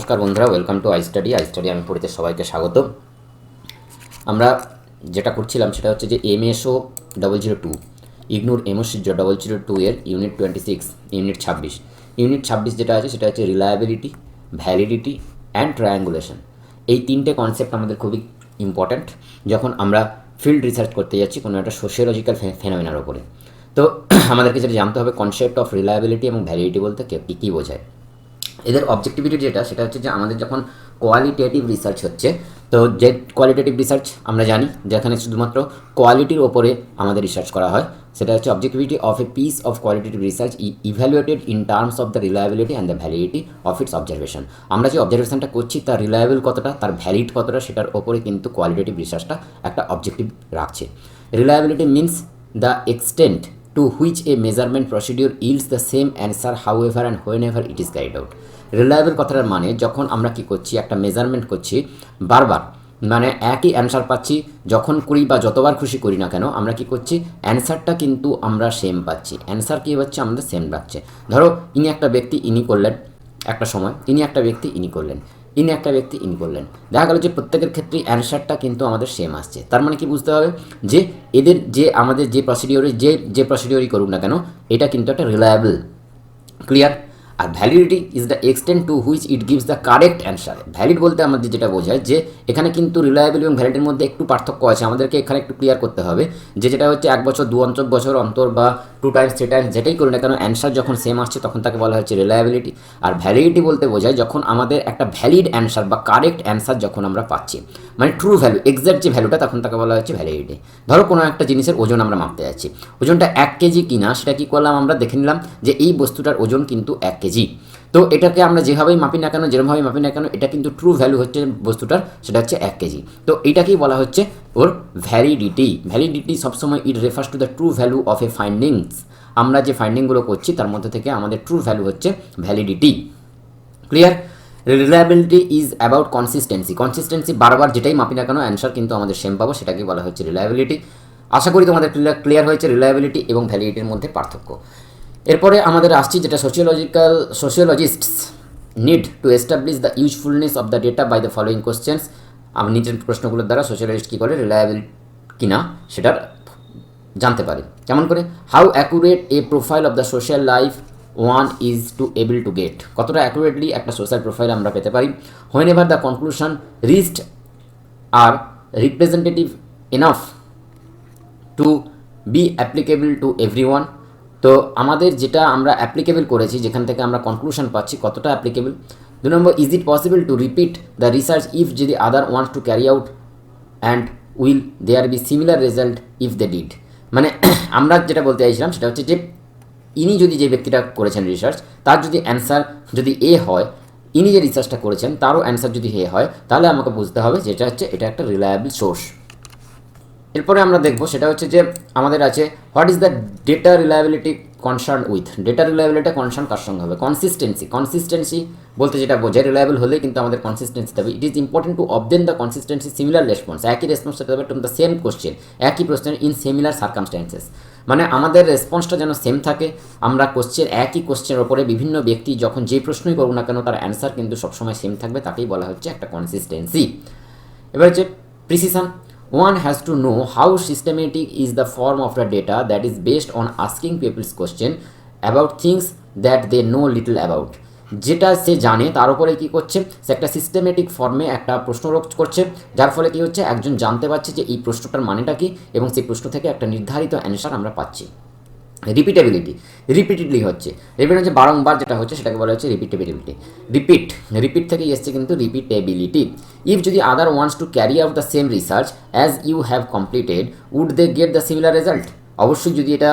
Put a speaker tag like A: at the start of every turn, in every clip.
A: নমস্কার বন্ধুরা, welcome to I study আমি পড়িতে সবাইকে স্বাগত। আমরা যেটা করছিলাম সেটা হচ্ছে যে এমএসও 002 ইগনোর এমওসিজ 002 এর ইউনিট 26 ইউনিট 26 যেটা আছে সেটা হচ্ছে রিলায়েবিলিটি, ভ্যালিডিটি অ্যান্ড ট্রায়াঙ্গুলেশন। এই তিনটে কনসেপ্ট আমাদের খুবই ইম্পর্ট্যান্ট যখন আমরা ফিল্ড রিসার্চ করতে যাচ্ছি কোনো একটা সোশিওলজিক্যাল ফেনোমেনার ওপরে। তো আমাদেরকে যেটা জানতে হবে কনসেপ্ট অফ রিলায়েবিলিটি এবং ভ্যালিডিটি বলতে কী বোঝায়। এদের অবজেক্টিভিটি যেটা সেটা হচ্ছে যে আমাদের যখন কোয়ালিটেটিভ রিসার্চ হচ্ছে, তো যে কোয়ালিটেটিভ রিসার্চ আমরা জানি যেখানে শুধুমাত্র কোয়ালিটির ওপরে আমাদের রিসার্চ করা হয়, সেটা হচ্ছে objectivity of a piece of qualitative research evaluated in terms of the reliability and the validity of its observation. আমরা যে অবজারভেশনটা করছি তার রিলায়েবল কতটা, তার ভ্যালিড কতটা, সেটার ওপরে কিন্তু কোয়ালিটেটিভ রিসার্চটা একটা অবজেক্টিভ রাখছে। Reliability means the extent to which a measurement procedure yields the same answer however and whenever it is carried out. Reliable কথাটার মানে যখন আমরা কি করছি, একটা মেজারমেন্ট করছি বারবার, মানে একই অ্যান্সার পাচ্ছি যখন করি বা যতবার খুশি করি না কেন, আমরা কি করছি অ্যান্সারটা কিন্তু আমরা সেম পাচ্ছি। অ্যান্সার কী হচ্ছে আমাদের সেম লাগছে। ধরো ইনি একটা ব্যক্তি, ইনি করলেন একটা সময়, ইনি একটা ব্যক্তি, ইনি করলেন, ইনি একটা ব্যক্তি, ইনি করলেন, দেখা গেল যে প্রত্যেকের ক্ষেত্রেই অ্যান্সারটা কিন্তু আমাদের সেম আসছে। তার মানে কি বুঝতে হবে যে এদের যে আমাদের যে প্রসিডিওরে যে প্রসিডিওরই করুক না কেন এটা কিন্তু একটা রিলায়েবল। ক্লিয়ার? আর validity is the extent to which it gives the correct answer. Valid বলতে আমাদের যেটা বোঝায় যে এখানে কিন্তু রিলায়েবল এবং ভ্যালিডিটির মধ্যে একটু পার্থক্য আছে, আমাদেরকে এখানে একটু ক্লিয়ার করতে হবে যে যেটা হচ্ছে 1 বছর 2 বছর অন্তর বা 2 টাইমস 3 টাইমস যেটাই করি না কেন অ্যান্সার যখন সেম আসছে তখন তাকে বলা হচ্ছে রিলায়েবিলিটি। আর ভ্যালিডিটি বলতে বোঝায় যখন আমাদের একটা ভ্যালিড অ্যান্সার বা কারেক্ট অ্যান্সার যখন আমরা পাচ্ছি, মানে ট্রু ভ্যালু, এক্স্যাক্ট যে ভ্যালুটা, তখন তাকে বলা হচ্ছে ভ্যালিডিটি। ধরো কোনো একটা জিনিসের ওজন আমরা মাপতে যাচ্ছি, ওজনটা 1 কেজি কিনা সেটা কী করলাম, আমরা দেখে নিলাম যে এই বস্তুটার ওজন কিন্তু 1 কেজি। তো এটাকে আমরা যেভাবেই মাপি না কেন, যেরকমভাবেই মাপি না কেন, এটা কিন্তু ট্রু ভ্যালু হচ্ছে বস্তুটার, সেটা হচ্ছে 1 কেজি। তো এইটাকেই বলা হচ্ছে ওর ভ্যালিডিটি। ভ্যালিডিটি সবসময় it refers to the true value of A findings. আমরা যে ফাইন্ডিংগুলো করছি তার মধ্যে থেকে আমাদের ট্রু ভ্যালু হচ্ছে validity. Clear? Reliability is about consistency বারবার যেটাই মাপি না কেন অ্যান্সার কিন্তু আমাদের সেম পাবো, সেটাকে বলা হচ্ছে রিলায়েবিলিটি। আশা করি তোমাদের ক্লিয়ার হয়েছে রিলায়েবিলিটি এবং ভ্যালিডিটির মধ্যে পার্থক্য। এরপরে আমাদের আসছি যেটা sociologists need to establish the usefulness of the data by the following questions. আমি নিজের প্রশ্নগুলোর দ্বারা সোশিওলজিস্ট কী করে রিলায়েবল কিনা সেটার জানতে পারি। কেমন করে? How accurate a profile of the social life one is to able to get. কতটা অ্যাকুরেটলি একটা সোশ্যাল প্রোফাইল আমরা পেতে পারি। Whenever the conclusion reached are representative enough to be applicable to everyone. তো আমাদের যেটা আমরা অ্যাপ্লিকেবল করেছি, যেখান থেকে আমরা কনক্লুশন পাচ্ছি, কতটা অ্যাপ্লিকেবল। 2 নম্বর, is it possible to repeat the research if যদি other wants to carry out and will there be similar result if they did. মানে আমরা যেটা বলতে চাইছিলাম সেটা হচ্ছে যে ইনি যদি যে ব্যক্তিটা করেছেন রিসার্চ, তার যদি অ্যান্সার যদি এ হয়, ইনি যে রিসার্চটা করেছেন তারও অ্যান্সার যদি এ হয়, তাহলে আমাকে বুঝতে হবে যেটা হচ্ছে এটা একটা রিলায়েবল সোর্স। এরপরে আমরা দেখবো সেটা হচ্ছে যে আমাদের আছে what is the data reliability concern with. Data reliability concern কার সঙ্গে হবে? কনসিস্টেন্সি বলতে যেটা বোঝায় রিলায়েবল হলেই কিন্তু আমাদের কনসিস্টেন্সি দেবে। It is important to obtain the consistency similar response. একই রেসপন্স হতে হবে টু দ্য সেম কোশ্চেন, একই প্রশ্নের ইন সিমিলার সার্কামস্ট্যান্সেস। মানে আমাদের রেসপন্সটা যেন সেম থাকে। আমরা একই কোশ্চেনের ওপরে বিভিন্ন ব্যক্তি যখন যে প্রশ্নই করুক না কেন তার অ্যান্সার কিন্তু সবসময় সেম থাকবে, তাকেই বলা হচ্ছে একটা কনসিস্টেন্সি। এবার হচ্ছে precision. One has to know how systematic is the form of the data that is based on asking people's question about things that they know little about. যেটা সে জানে তার উপরে কী করছে, সে একটা সিস্টেমেটিক ফর্মে একটা প্রশ্ন করছে, যার ফলে কী হচ্ছে একজন জানতে পারছে যে এই প্রশ্নটার মানেটা কী এবং সেই প্রশ্ন থেকে একটা নির্ধারিত অ্যান্সার আমরা পাচ্ছি। রিপিটেডলি হচ্ছে, বারংবার যেটা হচ্ছে সেটাকে বলা হচ্ছে রিপিটেবিলিটি। রিপিট থেকে এসছে কিন্তু রিপিটেবিলিটি। ইফ যদি other wants to carry out the same research as you have completed would they get the similar result. অবশ্যই যদি এটা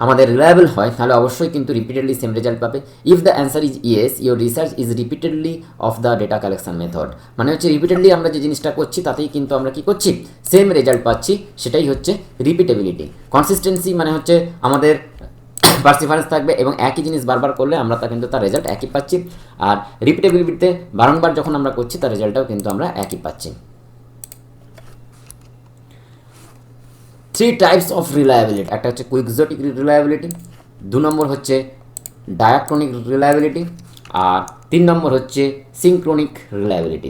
A: আমাদের রিলায়েবল হয় তাহলে অবশ্যই কিন্তু রিপিটেডলি সেম রেজাল্ট পাবে। If the answer is yes your research is repeatedly of the data collection method. মানে হচ্ছে রিপিটেডলি আমরা যে জিনিসটা করছি তাতেই কিন্তু আমরা কী করছি, সেম রেজাল্ট পাচ্ছি, সেটাই হচ্ছে রিপিটেবিলিটি। কনসিস্টেন্সি মানে হচ্ছে আমাদের পারসিভারেন্স থাকবে এবং একই জিনিস বারবার করলে আমরা তা কিন্তু তার রেজাল্ট একই পাচ্ছি। আর রিপিটেবিলিটিতে বারংবার যখন আমরা করছি তার রেজাল্টটাও কিন্তু আমরা একই পাচ্ছি। 3 টাইপস অফ রিলায়েবিলিটি। একটা হচ্ছে কুইক্সোটিক রিলায়েবিলিটি, 2 নম্বর হচ্ছে ডায়াক্রনিক রিলায়েবিলিটি, আর তিন নম্বর হচ্ছে সিনক্রোনিক রিলায়েবিলিটি।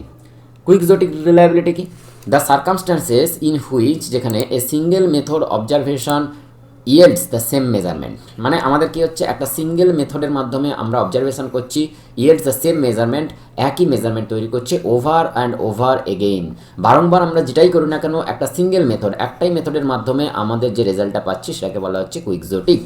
A: কুইকজোটিক রিলায়েবিলিটি কি? দ্য সার্কামস্ট্যান্সেস ইন হুইচ, যেখানে a single method observation yields the same measurement, মানে আমাদের কি হচ্ছে একটা সিঙ্গেল মেথডের মাধ্যমে আমরা অবজারভেশন করছি, ইয়েল্ডস দ্য সেম মেজারমেন্ট, একই মেজারমেন্ট তৈরি করছে ওভার অ্যান্ড ওভার এগেইন। বারংবার আমরা যেটাই করি না কেন একটা সিঙ্গেল মেথড, একটাই মেথডের মাধ্যমে আমাদের যে রেজাল্টটা পাচ্ছি সেটাকে বলা হচ্ছে quixotic.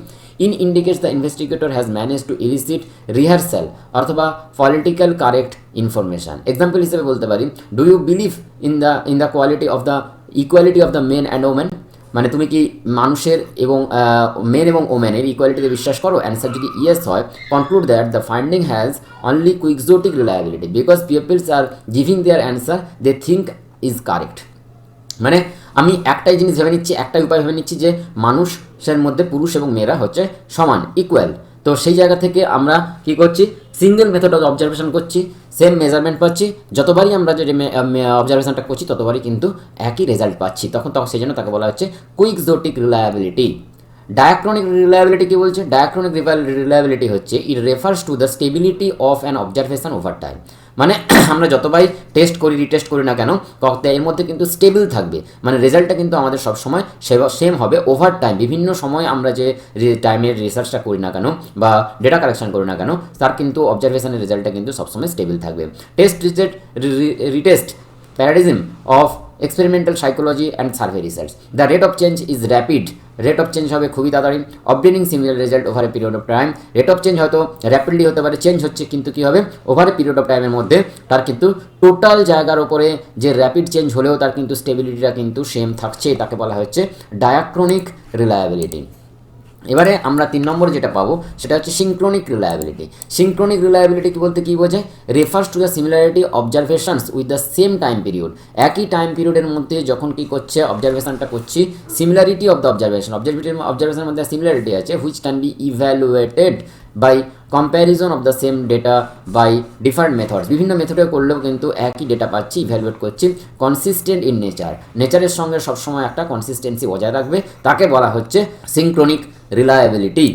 A: In indicates the investigator has manage to elicit rehearsal অথবা পলিটিক্যাল কারেক্ট ইনফরমেশন। এক্সাম্পল হিসেবে বলতে পারি, do you believe in the quality of the equality of the men and women, মানে তুমি কি মানুষের এবং মেন এবং ওমেনের ইকুয়ালিটিতে বিশ্বাস করো? অ্যান্সার যদি ইয়েস হয়, conclude that the finding has only quixotic reliability because peoples are giving their answer they think is correct. মানে আমি একটাই জিনিস ভেবে নিচ্ছি, একটাই উপায় ভেবে নিচ্ছি যে মানুষের মধ্যে পুরুষ এবং মেয়েরা হচ্ছে সমান, ইকুয়াল। তো সেই জায়গা থেকে আমরা কি করছি, সিঙ্গেল মেথড অবজারভেশন করছি, সেম মেজারমেন্ট পাচ্ছি, যতবারই আমরা যে অবজারভেশনটা করছি ততবারই কিন্তু একই রেজাল্ট পাচ্ছি, তখন সেই জন্য তাকে বলা হচ্ছে কুইকজোটিক রিলায়েবিলিটি। ডায়াক্রনিক রিলায়েবিলিটি কি বলছে? ডায়াক্রনিক রিলায়েবিলিটি হচ্ছে it refers to the stability of an observation over time. মানে আমরা যতবারই টেস্ট করি রিটেস্ট করি না কেন, এর মধ্যে কিন্তু স্টেবল থাকবে, মানে রেজাল্টটা কিন্তু আমাদের সবসময় সেম হবে ওভার টাইম। বিভিন্ন সময় আমরা যে টাইমের রিসার্চটা করি না কেন বা ডেটা কালেকশন করি না কেন, তার কিন্তু অবজারভেশনের রেজাল্টটা কিন্তু সবসময় স্টেবল থাকবে। Test retest paradigm of experimental psychology and survey research. The rate of change is rapid, rate of change হবে খুবই তাড়াতাড়ি। Obtaining similar result over a period of time, rate of change হয়তো র্যাপিডলি হতে পারে, change হচ্ছে, কিন্তু কী হবে over a period of টাইমের মধ্যে তার কিন্তু টোটাল জায়গার ওপরে যে র্যাপিড চেঞ্জ হলেও তার কিন্তু স্টেবিলিটিটা কিন্তু সেম থাকছে, তাকে বলা হচ্ছে ডায়াক্রনিক রিলায়েবিলিটি। এবারে আমরা 3 নম্বর যেটা পাবো সেটা হচ্ছে সিনক্রোনিক রিলায়েবিলিটি। সিনক্রোনিক রিলায়েবিলিটি কি বলতে কী বোঝায়? Refers to the similarity observations with the same time period. একই টাইম পিরিয়ডের মধ্যে যখন কী করছে অবজারভেশনটা করছি, সিমিলারিটি অফ দ্য অবজারভেশনের মধ্যে সিমিলারিটি আছে which can be evaluated by comparison of the same data by different methods. বিভিন্ন মেথডে করলেও কিন্তু একই ডেটা পাচ্ছি, ইভ্যালুয়েট করছি। কনসিস্টেন্ট ইন নেচার, নেচারের সঙ্গে সবসময় একটা কনসিস্টেন্সি বজায় রাখবে, তাকে বলা হচ্ছে সিনক্রোনিক রিলায়েবিলিটি।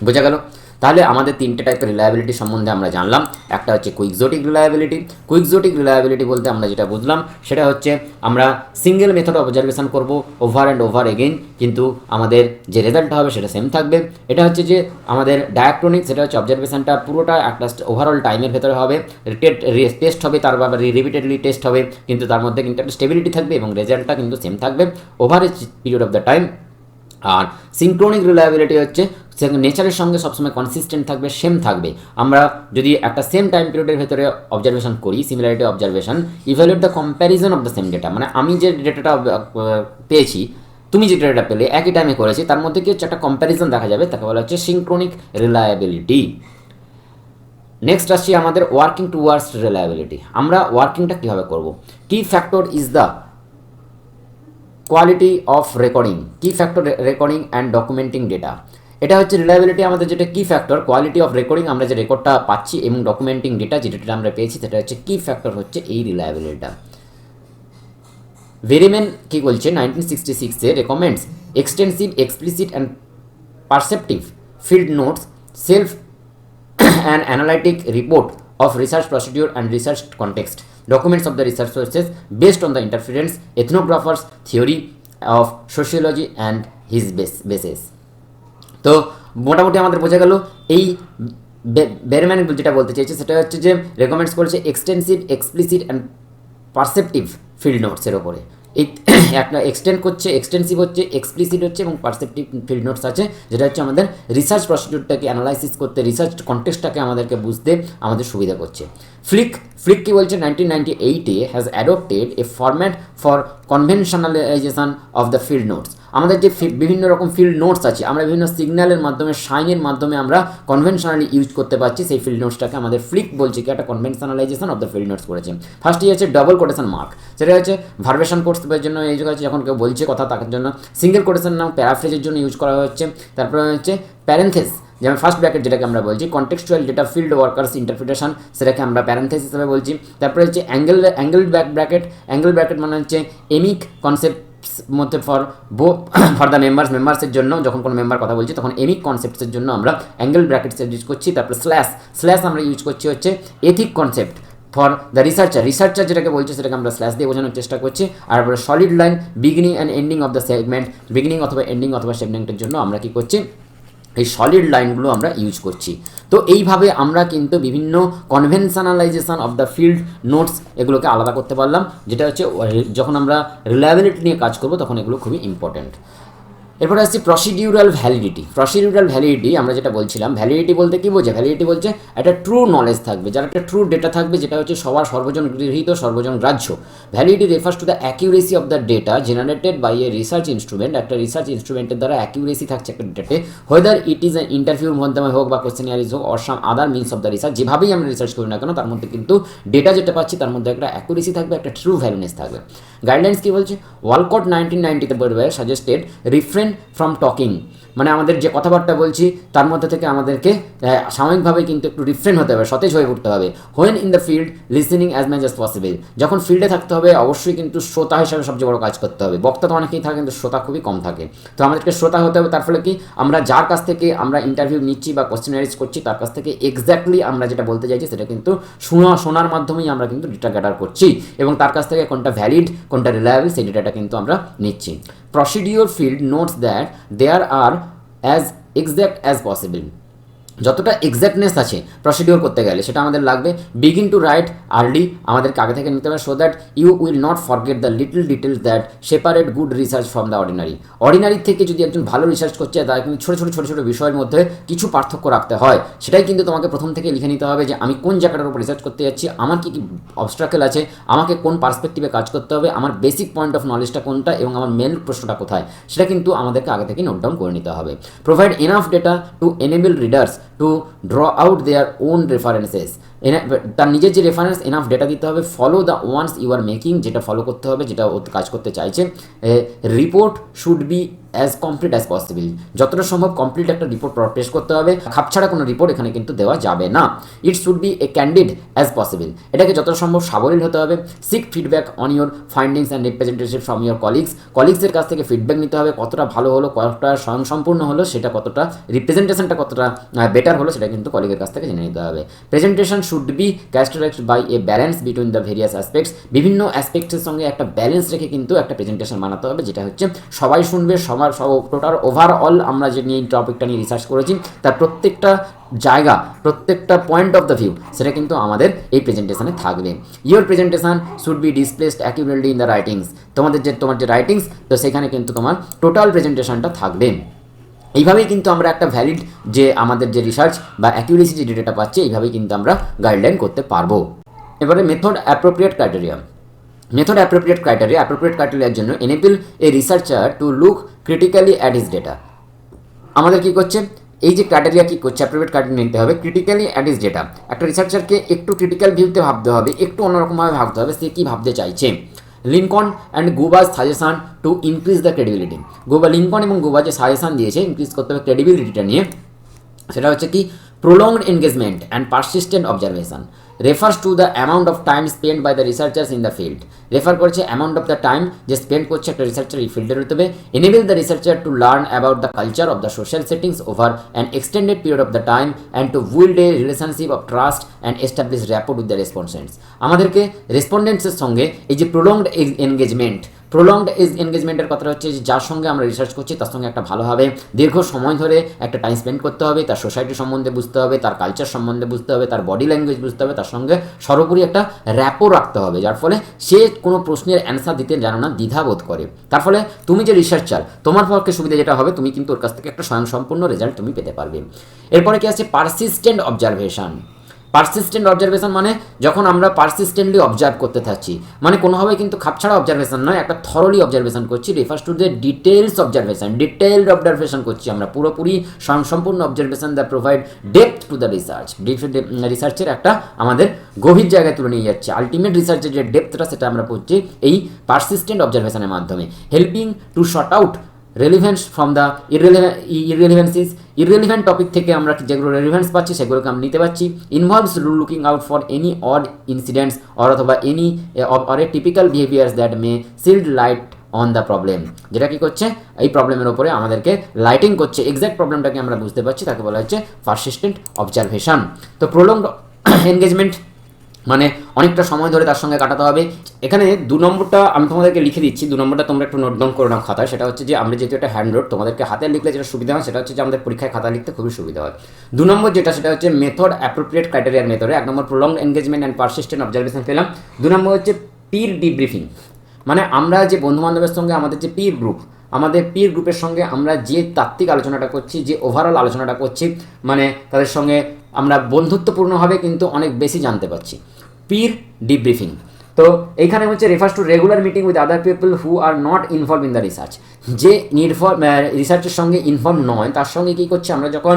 A: বোঝা গেল? তাহলে আমাদের 3টে টাইপের রিলায়েবিলিটি সম্বন্ধে আমরা জানলাম। একটা হচ্ছে কুইকজোটিক রিলায়েবিলিটি। কুইকজোটিক রিলায়েবিলিটি বলতে আমরা যেটা বুঝলাম সেটা হচ্ছে আমরা সিঙ্গেল মেথড অবজারভেশন করব ওভার অ্যান্ড ওভার এগেইন, কিন্তু আমাদের যে রেজাল্টটা হবে সেটা সেম থাকবে। এটা হচ্ছে যে আমাদের ডায়াক্রনিক, সেটা হচ্ছে অবজারভেশনটা পুরোটা একটা ওভারঅল টাইমের ভেতরে হবে, টেস্ট হবে, তার বা রিপিটেডলি টেস্ট হবে, কিন্তু তার মধ্যে কিন্তু একটা স্টেবিলিটি থাকবে এবং রেজাল্টটা কিন্তু সেম থাকবে over a period of the time. আর সিনক্রোনিক রিলায়েবিলিটি হচ্ছে নেচারের সঙ্গে সবসময় কনসিস্টেন্ট থাকবে, সেম থাকবে। আমরা যদি একটা সেম টাইম পিরিয়ডের ভেতরে অবজারভেশন করি, similarity observation, evaluate the comparison of the same data, মানে আমি যে ডেটাটা পেয়েছি, তুমি যে ডেটাটা পেলে, একই টাইমে করেছি, তার মধ্যে কি হচ্ছে একটা কম্প্যারিজন দেখা যাবে, তাকে বলা হচ্ছে সিনক্রোনিক রিলায়েবিলিটি। নেক্সট আসছি আমাদের ওয়ার্কিং টুয়ার্ডস রিলায়েবিলিটি। আমরা ওয়ার্কিংটা কীভাবে করব? কি factor is the quality of recording, কি ফ্যাক্টর রেকর্ডিং অ্যান্ড ডকুমেন্টিং ডেটা। এটা হচ্ছে রিলায়েবিলিটি আমাদের যেটা কি ফ্যাক্টর, কোয়ালিটি অফ রেকর্ডিং, আমরা যে রেকর্ডটা পাচ্ছি, এবং ডকুমেন্টিং ডেটা যে ডেটা আমরা পেয়েছি সেটা হচ্ছে কি ফ্যাক্টর, হচ্ছে এই রিলায়েবিলিটিটা। ভেরিম্যান কি বলছে 1966-এ recommends extensive explicit and perceptive field notes, self and analytic report of research procedure and research context, documents of the research sources based on the interference, ethnographer's theory of sociology and his basis. তো মোটামুটি আমাদের বোঝা গেল এই বেরম্যান যেটা বলতে চাইছে সেটা হচ্ছে যে রেকমেন্ডস করেছে extensive explicit and perceptive field নোটসের ওপরে। এই একটা এক্সটেন্সিভ হচ্ছে, এক্সপ্লিসিট হচ্ছে এবং পারসেপটিভ ফিল্ড নোটস আছে, যেটা হচ্ছে আমাদের রিসার্চ প্রসিডিউরটাকে অ্যানালাইসিস করতে, রিসার্চ কন্টেক্সটটাকে আমাদেরকে বুঝতে আমাদের সুবিধা করছে। ফ্লিক কি বলছে 1998-এ has adopted a format for conventionalisation of the field notes. আমাদের যে বিভিন্ন রকম ফিল্ড নোটস আছে, আমরা বিভিন্ন সিগন্যালের মাধ্যমে, সাইনের মাধ্যমে আমরা কনভেনশনালি ইউজ করতে পারছি, সেই ফিল্ড নোটসটাকে আমাদের ফ্লিক বলছে কি একটা কনভেনশনালাইজেশন অফ দ্য ফিল্ড নোটস করেছে। ফার্স্টই হচ্ছে ডবল কোটেশন মার্ক, সেটা হচ্ছে ভার্বেশন কোর্সের জন্য এই জায়গায় যখন কেউ বলছে কথা তার জন্য সিঙ্গেল কোটেশন নাম প্যারাফ্রেজের জন্য ইউজ করা হচ্ছে। তারপরে হচ্ছে প্যারেন্থেস, যেমন ফার্স্ট ব্র্যাকেট যেটাকে আমরা বলছি contextual data field workers interpretation, সেটাকে আমরা প্যারেন্থেস হিসেবে বলছি। তারপরে হচ্ছে অ্যাঙ্গেল ব্র্যাকেট মানে হচ্ছে এমিক কনসেপ্ট মধ্যে ফর দ্য মেম্বার্সের জন্য যখন কোনো মেম্বার কথা বলছি তখন এমিক কনসেপ্টসের জন্য আমরা অ্যাঙ্গেল ব্র্যাকেটস ইউজ করছি। তারপর স্ল্যাশ আমরা ইউজ করছি হচ্ছে ethic concept for the researcher যেটাকে বলছে সেটাকে আমরা স্ল্যাশ দিয়ে বোঝানোর চেষ্টা করছি। আর solid line beginning and ending of the segment, beginning অথবা এন্ডিং অথবা সেগমেন্টের জন্য আমরা কী করছি, এই সলিড লাইনগুলো আমরা ইউজ করছি। তো এইভাবে আমরা কিন্তু বিভিন্ন কনভেনশনালাইজেশন অফ দ্য ফিল্ড নোটস এগুলোকে আলাদা করতে পারলাম, যেটা হচ্ছে যখন আমরা রিলায়েবিলিটি নিয়ে কাজ করবো তখন এগুলো খুবই ইম্পর্ট্যান্ট। এরপরে আসছি প্রসিডিউরাল ভ্যালিডিটি। আমরা যেটা বলছিলাম, ভ্যালিডিটি বলতে কী বোঝে? ভ্যালিডিটি বলছে একটা ট্রু নলেজ থাকবে, যার একটা ট্রু ডেটা থাকবে, যেটা হচ্ছে সবার সর্বজন গৃহীত, সর্বজন গ্রাহ্য। Validity refers to the accuracy of the data generated by a research instrument. একটা রিসার্চ ইনস্ট্রুমেন্টের দ্বারা অ্যাকিউরেসি থাকছে একটা ডেটাতে, হোয়েদার ইট ইজ অ্যান ইন্টারভিউর মাধ্যমে হোক বা কোশ্চেনিয়ারিজ হোক or some other means of the research. যেভাবেই আমরা রিসার্চ করি না কেন তার মধ্যে কিন্তু ডেটা যেটা পাচ্ছি তার মধ্যে একটা অ্যাকুরেসি থাকবে, একটা ট্রু ভ্যালুনেস থাকবে। গাইডলাইন্স কী বলছে? ওয়ালকট 1990-তে বলবে সাজেস্টেড রিফ্রেন ফ্রম টকিং, মানে আমাদের যে কথাবার্তা বলছি তার মধ্যে থেকে আমাদেরকে সাময়িকভাবে কিন্তু একটু রিফ্রেন হতে হবে, সতেজ হয়ে উঠতে হবে। When in the field listening as much as possible, যখন ফিল্ডে থাকতে হবে অবশ্যই কিন্তু শ্রোতা হিসাবে সবচেয়ে বড় কাজ করতে হবে। বক্তা তো অনেকেই থাকে কিন্তু শ্রোতা খুবই কম থাকে, তো আমাদেরকে শ্রোতা হতে হবে। তার ফলে কি আমরা যার কাছ থেকে আমরা ইন্টারভিউ নিচ্ছি বা কোশ্চেনারিজ করছি তার কাছ থেকে এক্স্যাক্টলি আমরা যেটা বলতে চাইছি সেটা কিন্তু শোনার মাধ্যমেই আমরা কিন্তু ডেটা গ্যাদার করছি এবং তার কাছ থেকে কোনটা ভ্যালিড কোনটা রিলায়েবল সেই ডেটাটা কিন্তু আমরা নিচ্ছি। Procedure field notes that there are as exact as possible, যতটা এক্স্যাক্টনেস আছে প্রসিডিওর করতে গেলে সেটা আমাদের লাগবে। বিগিন টু রাইট আর্লি, আমাদেরকে আগে থেকে নিতে হবে, so that you will not forget the little details that separate good research from the ordinary থেকে যদি একজন ভালো রিসার্চ করছে তার কিন্তু ছোটো ছোটো বিষয়ের মধ্যে কিছু পার্থক্য রাখতে হয়, সেটাই কিন্তু তোমাকে প্রথম থেকে লিখে নিতে হবে যে আমি কোন জায়গাটার উপর রিসার্চ করতে যাচ্ছি, আমার কী কী অবস্ট্রাকেল আছে, আমাকে কোন পার্সপেক্টিভে কাজ করতে হবে, আমার বেসিক পয়েন্ট অফ নলেজটা কোনটা এবং আমার মেন প্রশ্নটা কোথায়, সেটা কিন্তু আমাদেরকে আগে থেকে নোট ডাউন করে নিতে হবে। Provide enough data to enable readers to draw out their own references, তার নিজের যে রেফারেন্স এনাফ ডেটা দিতে হবে। Follow the ones you are making, যেটা ফলো করতে হবে, যেটা ও কাজ করতে চাইছে। Report should be as complete as possible, যতটা সম্ভব কমপ্লিট একটা রিপোর্ট পেশ করতে হবে, খাপছাড়া কোনো রিপোর্ট এখানে কিন্তু দেওয়া যাবে না। It should be a candid as possible, এটাকে যতটা সম্ভব সাবলীল হতে হবে। Seek feedback on your findings and representation from your কলিগসের কাছ থেকে ফিডব্যাক নিতে হবে, কতটা ভালো হলো, কতটা স্বয়ংসম্পূর্ণ হলো, সেটা কতটা রিপ্রেজেন্টেশনটা কতটা বেটার হলো সেটা কিন্তু কলিগের কাছ থেকে জেনে নিতে হবে। Presentation should be characterised by a balance between the various aspects, বিভিন্ন অ্যাসপেক্টের সঙ্গে একটা ব্যালেন্স রেখে কিন্তু একটা প্রেজেন্টেশন বানাতে হবে, যেটা হচ্ছে সবাই শুনবে, সবার টোটাল ওভারঅল আমরা যে নিয়ে টপিকটা নিয়ে রিসার্চ করেছি তার প্রত্যেকটা জায়গা, প্রত্যেকটা পয়েন্ট অফ দ্য ভিউ সেটা কিন্তু আমাদের এই প্রেজেন্টেশনে থাকবে। Your presentation should B displaced accurately in the writings, তোমার যে রাইটিংস তো সেখানে কিন্তু তোমার টোটাল প্রেজেন্টেশনটা থাকবে। এইভাবেই কিন্তু আমরা একটা ভ্যালিড যে আমাদের যে রিসার্চ বা অ্যাকিউরেসি যে ডেটাটা পাচ্ছি এইভাবেই কিন্তু আমরা গাইডলাইন করতে পারবো। এবারে মেথড অ্যাপ্রোপ্রিয়েট ক্রাইটেরিয়ার জন্য enable A researcher to look critically at his data. আমাদের কী করছে এই যে ক্রাইটেরিয়া কী করছে, অ্যাপ্রোপ্রিয়েট ক্রাইটেরিয়া নিতে হবে ক্রিটিক্যালি অ্যাট হিজ ডেটা। একটা রিসার্চারকে একটু ক্রিটিক্যাল ভিউতে ভাবতে হবে, একটু অন্যরকমভাবে ভাবতে হবে সে কী ভাবতে চাইছে। Lincoln and Guba's suggestion to increase the credibility, Lincoln এবং গুবা যে সাজেশান দিয়েছে ইনক্রিজ করতে হবে ক্রেডিবিলিটিটা নিয়ে, সেটা হচ্ছে কি prolonged engagement and persistent observation refers to the amount of time spent by the researchers in the field, refer করছে অ্যামাউন্ট অফ দ্য টাইম যে স্পেন্ড করছে একটা রিসার্চার এই ফিল্ডের ভিতরে। Enable the researcher to learn about the culture of the social settings over an extended period of the time and to build a relationship of trust and establish rapport with the respondents. আমাদেরকে রেসপন্ডেন্টসের সঙ্গে এই যে প্রোলংড এনগেজমেন্টের কথা হচ্ছে যে যার সঙ্গে আমরা রিসার্চ করছি তার সঙ্গে একটা ভালোভাবে দীর্ঘ সময় ধরে একটা টাইম স্পেন্ড করতে হবে, তার সোসাইটি সম্বন্ধে বুঝতে হবে, তার কালচার সম্বন্ধে বুঝতে হবে, তার বডি ল্যাঙ্গুয়েজ বুঝতে হবে, তার সঙ্গে সর্বোপরি একটা র্যাপো রাখতে হবে যার ফলে সে কোনো প্রশ্নের অ্যান্সার দিতে জানো না দ্বিধাবোধ করে। তার ফলে তুমি যে রিসার্চার তোমার পক্ষে সুবিধা যেটা হবে তুমি কিন্তু ওর কাছ থেকে একটা স্বয়ংসম্পূর্ণ রেজাল্ট তুমি পেতে পারবে। এরপরে কি আছে পারসিস্টেন্ট অবজারভেশন মানে যখন আমরা পারসিস্টেন্টলি অবজার্ভ করতে থাকছি, মানে কোনোভাবে কিন্তু খাপছাড়া অবজারভেশন নয়, একটা থরলি অবজারভেশন করছি। Refers to the detailed observation করছি আমরা, পুরোপুরি সম্পূর্ণ observation the provide depth to the রিসার্চের একটা আমাদের গভীর জায়গায় তুলে নিয়ে যাচ্ছে। আলটিমেট রিসার্চের যে ডেপথটা সেটা আমরা করছি এই পারসিস্টেন্ট অবজারভেশনের মাধ্যমে। Helping to sort out relevance from the irrelevant topic থেকে আমরা যেগুলো রেলিভেন্স পাচ্ছি সেগুলোকে আমরা নিতে পারছি। Involves looking out for any odd incidents অথবা any or a typical behaviours that may shield light on the problem, যেটা কি করছে এই প্রবলেমের ওপরে আমাদেরকে লাইটিং করছে, এক্স্যাক্ট প্রবলেমটাকে আমরা বুঝতে পারছি, তাকে বলা হচ্ছে পারসিস্টেন্ট অবজারভেশন। তো প্রোলংড এনগেজমেন্ট মানে অনেকটা সময় ধরে তার সঙ্গে কাটাতে হবে। এখানে 2 নম্বরটা আমি তোমাদেরকে লিখে দিচ্ছি, 2 নম্বরটা তোমরা একটু নোট ডাউন করে নাও খাতায়। সেটা হচ্ছে যে আমরা যেহেতু একটা হ্যান্ড নোট, তোমাদেরকে হাতে লিখলে যেটা সুবিধা হয় সেটা হচ্ছে যে আমাদের পরীক্ষায় খাতা লিখতে খুবই সুবিধা হয়। 2 নম্বর যেটা সেটা হচ্ছে মেথড অ্যাপ্রোপ্রিয়েট ক্রাইটেরিয়ার মেথডে। 1 number prolonged engagement and persistent observation পেলাম। 2 নম্বর হচ্ছে পির ডিব্রিফিং, মানে আমরা যে বন্ধুবান্ধবের সঙ্গে আমাদের যে পির গ্রুপ, আমাদের পির গ্রুপের সঙ্গে আমরা যে তাত্ত্বিক আলোচনাটা করছি, যে ওভারঅল আলোচনাটা করছি, মানে তাদের সঙ্গে আমরা বন্ধুত্বপূর্ণভাবে কিন্তু অনেক বেশি জানতে পারছি। পির ডিব্রিফিং, তো এইখানে হচ্ছে refers to regular meeting with other people who are not involve in the research. যে রিসার্চের সঙ্গে ইনভলভ নয় তার সঙ্গে কী করছে, আমরা যখন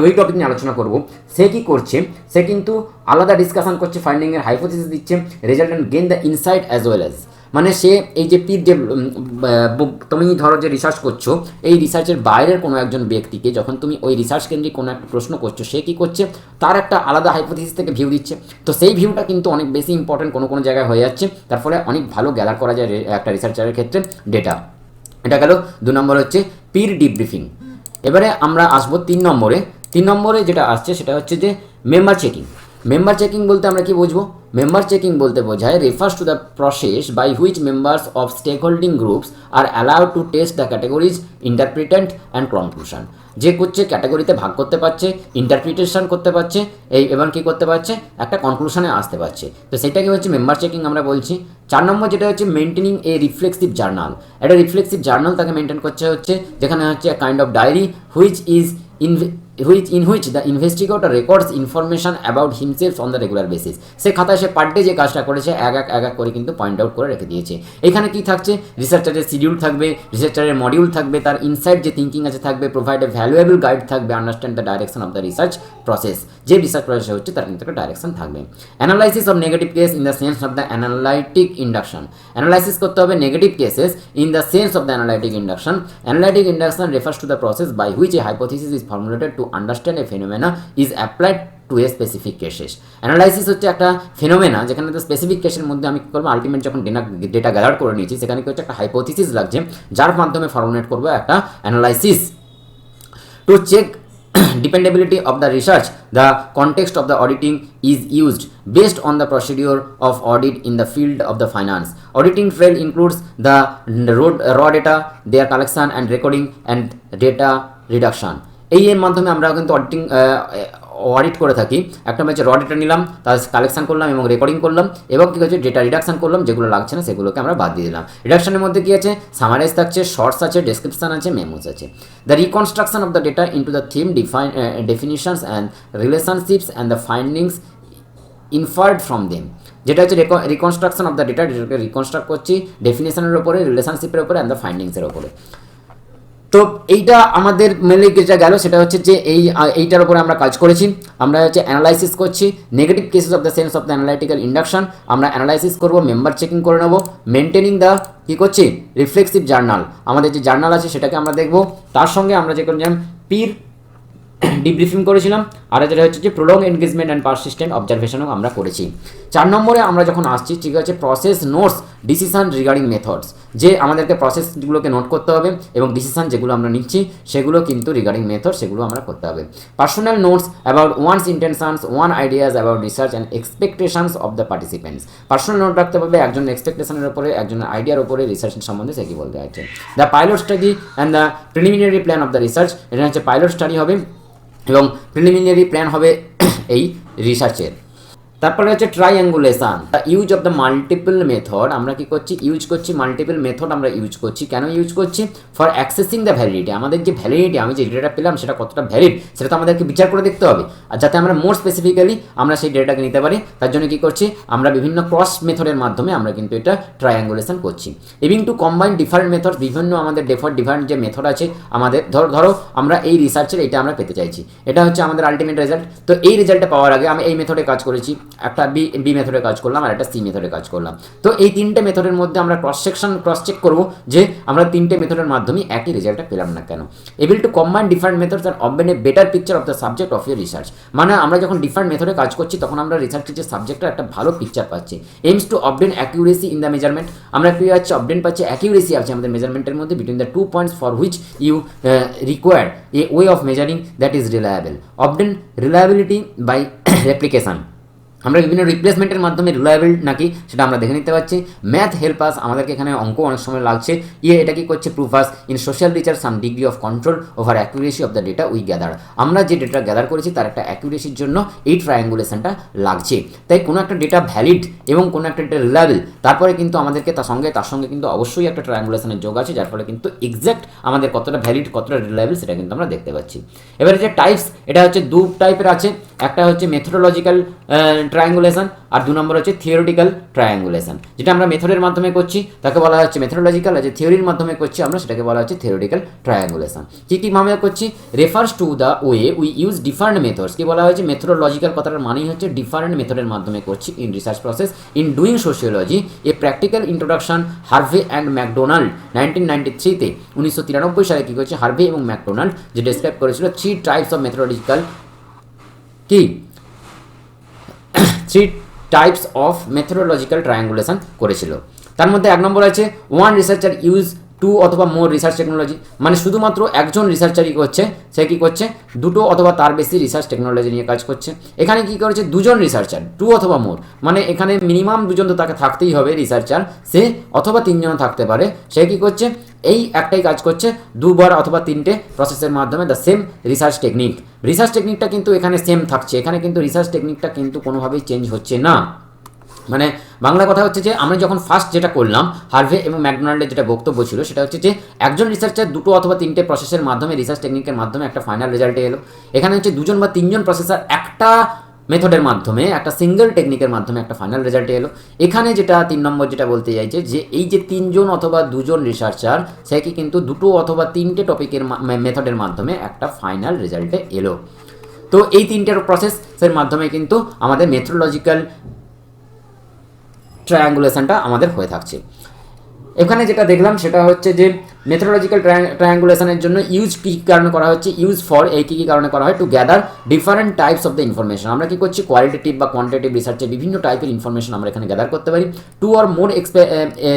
A: ওই টপিক নিয়ে আলোচনা করব, সে কী করছে, সে কিন্তু আলাদা ডিসকাশন করছে, ফাইন্ডিংয়ের হাইপোথিসিস দিচ্ছে, result and gain the insight as well as, মানে সে এই যে পির যে তুমি ধরো যে রিসার্চ করছো, এই রিসার্চের বাইরের কোনো একজন ব্যক্তিকে যখন তুমি ওই রিসার্চ কেন্দ্রিক কোনো একটা প্রশ্ন করছো, সে কী করছে, তার একটা আলাদা হাইপোথিসিস থেকে ভিউ দিচ্ছে। তো সেই ভিউটা কিন্তু অনেক বেশি ইম্পর্টেন্ট কোনো কোনো জায়গায় হয়ে যাচ্ছে, তার ফলে অনেক ভালো গ্যাদার করা যায় একটা রিসার্চারের ক্ষেত্রে ডেটা। এটা গেল 2 নম্বর হচ্ছে পির ডিব্রিফিং। এবারে আমরা আসবো 3 নম্বরে। 3 নম্বরে যেটা আসছে সেটা হচ্ছে যে মেম্বার চেকিং। মেম্বার চেকিং বলতে আমরা কি বুঝবো? মেম্বার চেকিং বলতে বোঝায় refers to the process by which members of stake holding groups are allowed to test the categories interpretant and conclusion. যে করছে ক্যাটাগরিতে ভাগ করতে পারছে, ইন্টারপ্রিটেশন করতে পারছে, এবার কী করতে পারছে, একটা কনক্লুশনে আসতে পারছে। তো সেটাকে হচ্ছে মেম্বার চেকিং আমরা বলছি। 4 নম্বর যেটা হচ্ছে মেনটেনিং এ রিফ্লেক্সিভ জার্নাল। একটা রিফ্লেক্সিভ জার্নাল তাকে মেনটেন করতে হচ্ছে, যেখানে হচ্ছে kind of diary in which the investigator records information about himself on the regular basis। সে খাতায় সে পার ডে যে কাজটা করেছে এক এক করে কিন্তু পয়েন্ট আউট করে রেখে দিয়েছে। এখানে কি থাকছে, রিসার্চারের শিডিউল থাকবে, রিসার্চারের মডিউল থাকবে, তার ইনসাইট যে থিঙ্কিং আছে থাকবে, প্রোভাইড এ ভ্যালুয়েবল গাইড থাকবে, understand the direction of the research process. যে রিসার্চ প্রসেস হচ্ছে তার কিন্তু একটা ডাইরেকশন থাকবে। Analysis of negative case in the sense of the analytic induction. Analysis করতে হবে negative cases in the sense of the analytic induction. Analytic induction refers to the process by which a hypothesis is formulated to understand a phenomena is applied to a specific cases. Analysis হচ্ছে একটা phenomena, যেখানে তো specific কেসের মধ্যে আমি কী করবো, ultimate যখন data gather করে নিয়েছি সেখানে কি হচ্ছে একটা হাইপোথিসিস লাগছে, যার মাধ্যমে ফর্মুলেট করবো একটা analysis. To check dependability of the research, the context of the auditing is used based on the procedure of audit in the field of the finance. Auditing trail includes the raw data, their collection and recording, and data reduction. এই এর মাধ্যমে আমরা কিন্তু audit করে থাকি। একটা হচ্ছে র ডেটা নিলাম, তার কালেকশন করলাম এবং রেকর্ডিং করলাম, এবং কী হচ্ছে ডেটা রিডাকশন করলাম, যেগুলো লাগছে না সেগুলোকে আমরা বাদ দিয়ে দিলাম। রিডাকশনের মধ্যে কী আছে, সামারাইজ থাকছে, শর্টস আছে, ডেসক্রিপশন আছে, মেমোস আছে। The reconstruction of the data into the theme, definitions and relationships and the findings inferred from them. যেটা হচ্ছে রিকনস্ট্রাকশন অফ দ্য ডেটা, ডেটাকে রিকনস্ট্রাক্ট করছি ডেফিনেশনের ওপরে, রিলেশনশিপের ওপরে অ্যান্ড দ্য ফাইন্ডিংসের ওপরে। তো এইটা আমাদের মেনলি যেটা গেল সেটা হচ্ছে যে এইটার উপরে আমরা কাজ করেছি। আমরা হচ্ছে অ্যানালাইসিস করছি negative cases of the sense of the analytical induction, আমরা অ্যানালাইসিস করব, মেম্বার চেকিং করে নেব, মেনটেনিং দ্য কী করছি রিফ্লেক্সিভ জার্নাল, আমাদের যে জার্নাল আছে সেটাকে আমরা দেখব। তার সঙ্গে আমরা যে করলাম পির ডিব্রিফিং করেছিলাম, আর যেটা হচ্ছে যে প্রলং এনগেজমেন্ট অ্যান্ড পারসিস্টেন্ট অবজারভেশনও আমরা করেছি। 4 নম্বরে আমরা যখন আসছি, ঠিক আছে, process notes decision regarding methods, যে আমাদেরকে প্রসেসগুলোকে নোট করতে হবে এবং ডিসিশন যেগুলো আমরা নিচ্ছি সেগুলো কিন্তু রিগার্ডিং মেথড সেগুলো আমরা করতে হবে। Personal notes about one's intentions, one ideas about research and expectations of the participants. Personal note রাখতে হবে একজন এক্সপেকটেশনের উপরে, একজনের আইডিয়ার উপরে, রিসার্চের সম্বন্ধে সে কী বলতে আছে। The pilot study and the preliminary plan of the research, এটা হচ্ছে পাইলট স্টাডি হবে এবং প্রিলিমিনারি প্ল্যান হবে এই রিসার্চের। তারপরে হচ্ছে triangulation, the use of the multiple method. আমরা কি করছি, ইউজ করছি মাল্টিপল মেথড, আমরা ইউজ করছি। কেন ইউজ করছি? For accessing the validity. আমাদের যে ভ্যালিডিটি, আমি যে ডেটা পেলাম সেটা কতটা ভ্যালিড সেটা তো আমাদেরকে বিচার করে দেখতে হবে, আর যাতে আমরা মোর স্পেসিফিক্যালি আমরা সেই ডেটাকে নিতে পারি, তার জন্য কী করছি, আমরা বিভিন্ন ক্রস মেথডের মাধ্যমে আমরা কিন্তু এটা ট্রাইঅ্যাঙ্গুলেশন করছি। এবং টু কম্বাইন ডিফারেন্ট মেথড, বিভিন্ন আমাদের ডিফারেন্ট যে মেথড আছে আমাদের, ধরো আমরা এই রিসার্চের এটা আমরা পেতে চাইছি, এটা হচ্ছে আমাদের আলটিমেট রেজাল্ট। তো এই রেজাল্টটা পাওয়ার আগে আমি এই মেথডে কাজ করেছি, একটা বি মেথডে কাজ করলাম আর একটা সি মেথডে কাজ করলাম। তো এই তিনটে মেথডের মধ্যে আমরা ক্রস চেক করবো যে আমরা তিনটে মেথডের মাধ্যমে একই রেজাল্টটা পেলাম না কেন। Able to combine different methods and obtain a better picture of the subject of your research. মানে আমরা যখন ডিফারেন্ট মেথডে কাজ করছি তখন আমরা রিসার্চের যে সাবজেক্টের একটা ভালো পিকচার পাচ্ছি। Aims to obtain accuracy in the measurement, আমরা কি হচ্ছে অবটেন পাচ্ছি অ্যাকিউরেসি আছে আমাদের মেজারমেন্টের মধ্যে between the 2 points for which you require a way of measuring that is reliable. Obtain reliability by replication, আমরা বিভিন্ন রিপ্লেসমেন্টের মাধ্যমে রিলায়েবল নাকি সেটা আমরা দেখে নিতে পারছি। ম্যাথ হেল্প আস, আমাদেরকে এখানে অঙ্ক অনেক সময় লাগছে। এটা কি করছে, proof us in social research some degree of control over accuracy of the data we gather. আমরা যে ডেটা গ্যাদার করেছি তার একটা অ্যাকুরেসির জন্য এই ট্রায়াঙ্গুলেশনটা লাগছে। তাই কোনো একটা ডেটা ভ্যালিড এবং কোনো একটা ডেটা রিলায়েবল, তারপরে কিন্তু আমাদেরকে তার সঙ্গে কিন্তু অবশ্যই একটা ট্রায়াঙ্গুলেশনের যোগ আছে, যার ফলে কিন্তু এক্স্যাক্ট আমাদের কতটা ভ্যালিড কতটা রিলায়েবল সেটা কিন্তু আমরা দেখতে পাচ্ছি। এবারে যে টাইপস, এটা হচ্ছে দু টাইপের আছে, একটা হচ্ছে মেথোডোলজিক্যাল ট্রায়াঙ্গুলেশন আর 2 নম্বর হচ্ছে থিওরিটিক্যাল ট্রায়াঙ্গুলেশন। যেটা আমরা মেথডের মাধ্যমে করছি তাকে বলা হচ্ছে মেথোডোলজিক্যাল, আর যে থিওরির মাধ্যমে করছি আমরা সেটাকে বলা হচ্ছে থিওরিটিক্যাল ট্রায়াঙ্গুলেশন। কীভাবে করছি, refers to the way we use different methods. কি বলা হয়েছে, মেথোডোলজিক্যাল কথাটার মানেই হচ্ছে ডিফারেন্ট মেথডের মাধ্যমে করছি in research process in doing sociology a practical introduction Harvey and MacDonald 1993-তে 1993 সালে কী করেছে হার্ভে এবং ম্যাকডোনাল্ড যে ডেসক্রাইব করেছিল 3 টাইপস অফ মেথোডোলজিক্যাল কি 3 টাইপস অফ মেথোডোলজিক্যাল ট্রায়াঙ্গুলেশন করেছিল। তার মধ্যে 1 নম্বর আছে ওয়ান রিসার্চার ইউজ 2 অথবা মোর রিসার্চ টেকনোলজি, মানে শুধুমাত্র একজন রিসার্চারই করছে, সে কী করছে 2 অথবা তার বেশি রিসার্চ টেকনোলজি নিয়ে কাজ করছে। এখানে কী করেছে 2জন রিসার্চার 2 অথবা মোর, মানে এখানে মিনিমাম 2জন তো তাকে থাকতেই হবে রিসার্চার, সে অথবা 3জন থাকতে পারে। সে কী করছে এই একটাই কাজ করছে 2বার অথবা 3টে প্রসেসের মাধ্যমে the same research technique. Research টেকনিকটা কিন্তু এখানে সেম থাকছে, এখানে কিন্তু রিসার্চ টেকনিকটা কিন্তু কোনোভাবেই চেঞ্জ হচ্ছে না। মানে বাংলা কথা হচ্ছে যে আমরা যখন ফার্স্ট যেটা করলাম হার্ভে এবং ম্যাকডোনাল্ডের যেটা বক্তব্য ছিল সেটা হচ্ছে যে একজন রিসার্চার 2 অথবা 3টে প্রসেসের মাধ্যমে রিসার্চ টেকনিকের মাধ্যমে একটা ফাইনাল রেজাল্টে এলো। এখানে হচ্ছে 2জন বা 3জন প্রসেসর একটা মেথডের মাধ্যমে একটা সিঙ্গেল টেকনিকের মাধ্যমে একটা ফাইনাল রেজাল্টে এলো। এখানে যেটা 3 নম্বর যেটা বলতে চাইছে যে এই যে 3জন অথবা 2জন রিসার্চার সে কি কিন্তু 2 অথবা 3টে টপিকের মেথডের মাধ্যমে একটা ফাইনাল রেজাল্টে এলো। তো এই 3টের প্রসেসের মাধ্যমে কিন্তু আমাদের মেথোডোলজিক্যাল ট্রায়াঙ্গুলেশনটা আমাদের হয়ে থাকছে। এখানে যেটা দেখলাম সেটা হচ্ছে যে মেথোডোলজিক্যাল ট্রায়াঙ্গুলেশনের জন্য ইউজ কী কারণে করা হচ্ছে, ইউজ ফর এই কী কারণে করা হয়, two gather different types of the information. আমরা কী করছি কোয়ালিটেটিভ বা কোয়ান্টিটেটিভ রিসার্চের বিভিন্ন টাইপের ইনফরমেশন আমরা এখানে গ্যাদার করতে পারি। 2 or more